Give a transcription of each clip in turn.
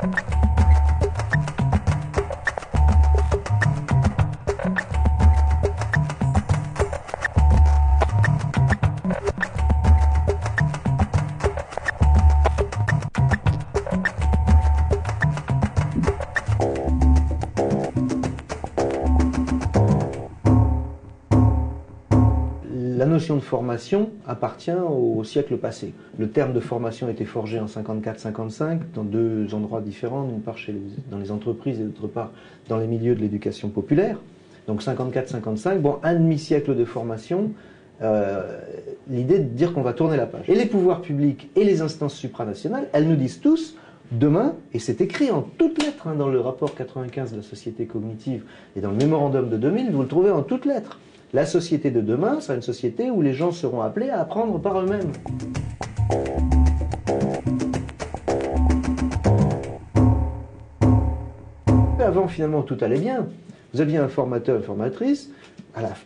La notion de formation appartient au siècle passé. Le terme de formation a été forgé en 54-55 dans deux endroits différents, d'une part dans les entreprises et d'autre part dans les milieux de l'éducation populaire. Donc 54-55, bon, un demi-siècle de formation, l'idée de dire qu'on va tourner la page. Et les pouvoirs publics et les instances supranationales, elles nous disent tous, demain, et c'est écrit en toutes lettres dans le rapport 95 de la société cognitive et dans le mémorandum de 2000, vous le trouvez en toutes lettres. La société de demain sera une société où les gens seront appelés à apprendre par eux-mêmes. Avant, finalement, tout allait bien. Vous aviez un formateur, une formatrice,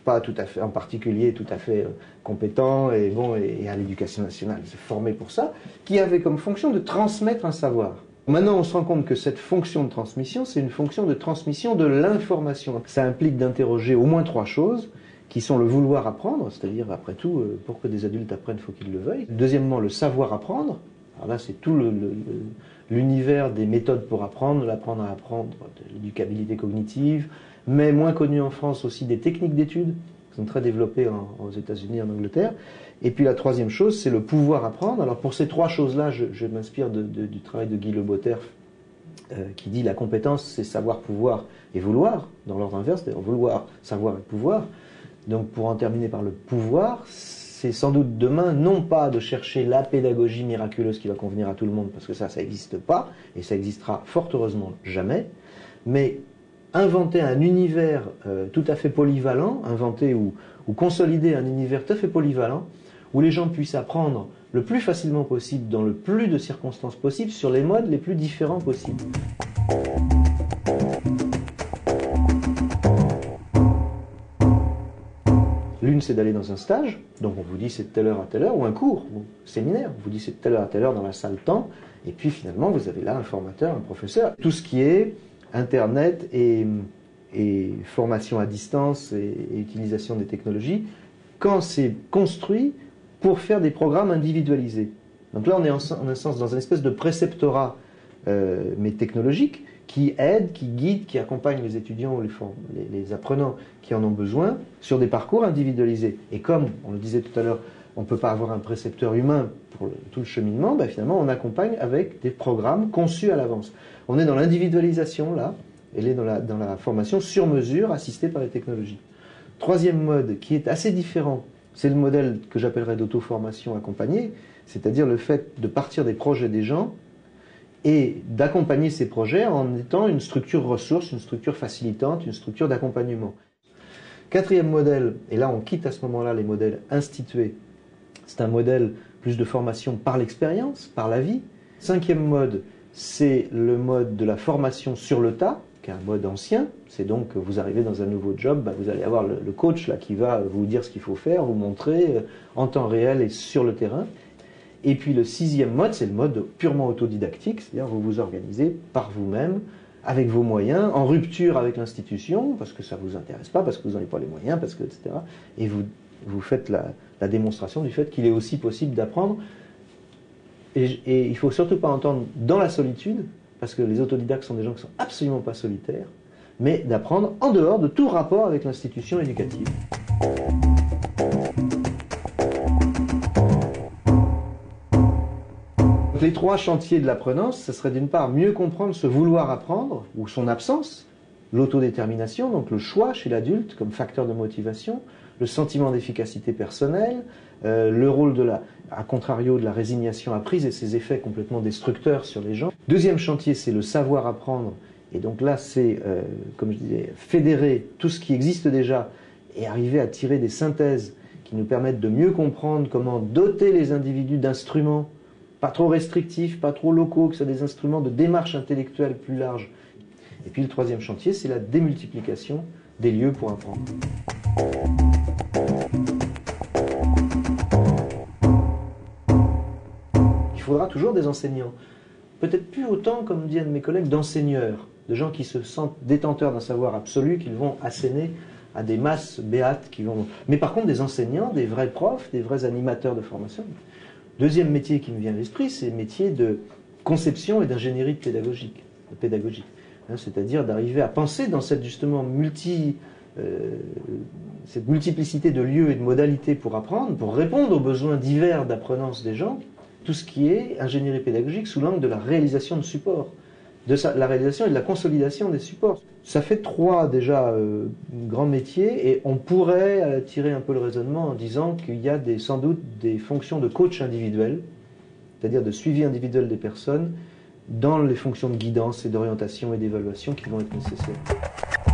pas tout à fait, en particulier tout à fait compétent et bon, et à l'éducation nationale, se former pour ça, qui avait comme fonction de transmettre un savoir. Maintenant, on se rend compte que cette fonction de transmission, c'est une fonction de transmission de l'information. Ça implique d'interroger au moins trois choses, qui sont le vouloir apprendre, c'est-à-dire, après tout, pour que des adultes apprennent, il faut qu'ils le veuillent. Deuxièmement, le savoir apprendre. Alors là, c'est tout l'univers des méthodes pour apprendre, l'apprendre à apprendre, de l'éducabilité cognitive, mais moins connu en France aussi des techniques d'études, qui sont très développées aux États-Unis et en Angleterre. Et puis la troisième chose, c'est le pouvoir apprendre. Alors pour ces trois choses-là, je m'inspire du travail de Guy Le Botterf, qui dit la compétence, c'est savoir, pouvoir et vouloir, dans l'ordre inverse, c'est-à-dire vouloir, savoir et pouvoir. Donc pour en terminer par le pouvoir, c'est sans doute demain, non pas de chercher la pédagogie miraculeuse qui va convenir à tout le monde, parce que ça n'existe pas, et ça existera fort heureusement jamais, mais inventer un univers tout à fait polyvalent, inventer ou consolider un univers tout à fait polyvalent, où les gens puissent apprendre le plus facilement possible, dans le plus de circonstances possibles, sur les modes les plus différents possibles. L'une, c'est d'aller dans un stage, donc on vous dit c'est de telle heure à telle heure, ou un cours, ou un séminaire, on vous dit c'est de telle heure à telle heure dans la salle temps, et puis finalement vous avez là un formateur, un professeur. Tout ce qui est Internet et formation à distance et utilisation des technologies, quand c'est construit pour faire des programmes individualisés. Donc là on est en un sens dans une espèce de préceptorat mais technologique, qui aide, qui guide, qui accompagne les étudiants ou les apprenants qui en ont besoin sur des parcours individualisés. Et comme on le disait tout à l'heure, on ne peut pas avoir un précepteur humain pour tout le cheminement, ben finalement on accompagne avec des programmes conçus à l'avance. On est dans l'individualisation là, elle est dans la formation sur mesure assistée par les technologies. Troisième mode qui est assez différent, c'est le modèle que j'appellerais d'auto-formation accompagnée, c'est-à-dire le fait de partir des projets des gens et d'accompagner ces projets en étant une structure ressource, une structure facilitante, une structure d'accompagnement. Quatrième modèle, et là on quitte à ce moment-là les modèles institués, c'est un modèle plus de formation par l'expérience, par la vie. Cinquième mode, c'est le mode de la formation sur le tas, qui est un mode ancien, c'est donc que vous arrivez dans un nouveau job, ben vous allez avoir le coach là, qui va vous dire ce qu'il faut faire, vous montrer en temps réel et sur le terrain. Et puis le sixième mode, c'est le mode purement autodidactique, c'est-à-dire vous vous organisez par vous-même, avec vos moyens, en rupture avec l'institution, parce que ça ne vous intéresse pas, parce que vous n'en avez pas les moyens, parce que, etc. Et vous faites la démonstration du fait qu'il est aussi possible d'apprendre. Et il ne faut surtout pas entendre dans la solitude, parce que les autodidactes sont des gens qui ne sont absolument pas solitaires, mais d'apprendre en dehors de tout rapport avec l'institution éducative. Les trois chantiers de l'apprenance, ce serait d'une part mieux comprendre ce vouloir apprendre, ou son absence, l'autodétermination, donc le choix chez l'adulte comme facteur de motivation, le sentiment d'efficacité personnelle, le rôle à contrario de la résignation apprise et ses effets complètement destructeurs sur les gens. Deuxième chantier, c'est le savoir apprendre, et donc là c'est, comme je disais, fédérer tout ce qui existe déjà et arriver à tirer des synthèses qui nous permettent de mieux comprendre comment doter les individus d'instruments pas trop restrictifs, pas trop locaux, que ce soit des instruments de démarche intellectuelle plus large. Et puis le troisième chantier, c'est la démultiplication des lieux pour apprendre. Il faudra toujours des enseignants. peut-être plus autant, comme dit un de mes collègues, d'enseigneurs, de gens qui se sentent détenteurs d'un savoir absolu, qu'ils vont asséner à des masses béates qui vont... Mais par contre, des enseignants, des vrais profs, des vrais animateurs de formation. Deuxième métier qui me vient à l'esprit, c'est le métier de conception et d'ingénierie pédagogique. C'est-à-dire d'arriver à penser dans cette, justement, cette multiplicité de lieux et de modalités pour apprendre, pour répondre aux besoins divers d'apprenance des gens, tout ce qui est ingénierie pédagogique sous l'angle de la réalisation de supports, la réalisation et de la consolidation des supports. Ça fait trois déjà grands métiers et on pourrait tirer un peu le raisonnement en disant qu'il y a sans doute des fonctions de coach individuel, c'est-à-dire de suivi individuel des personnes, dans les fonctions de guidance et d'orientation et d'évaluation qui vont être nécessaires.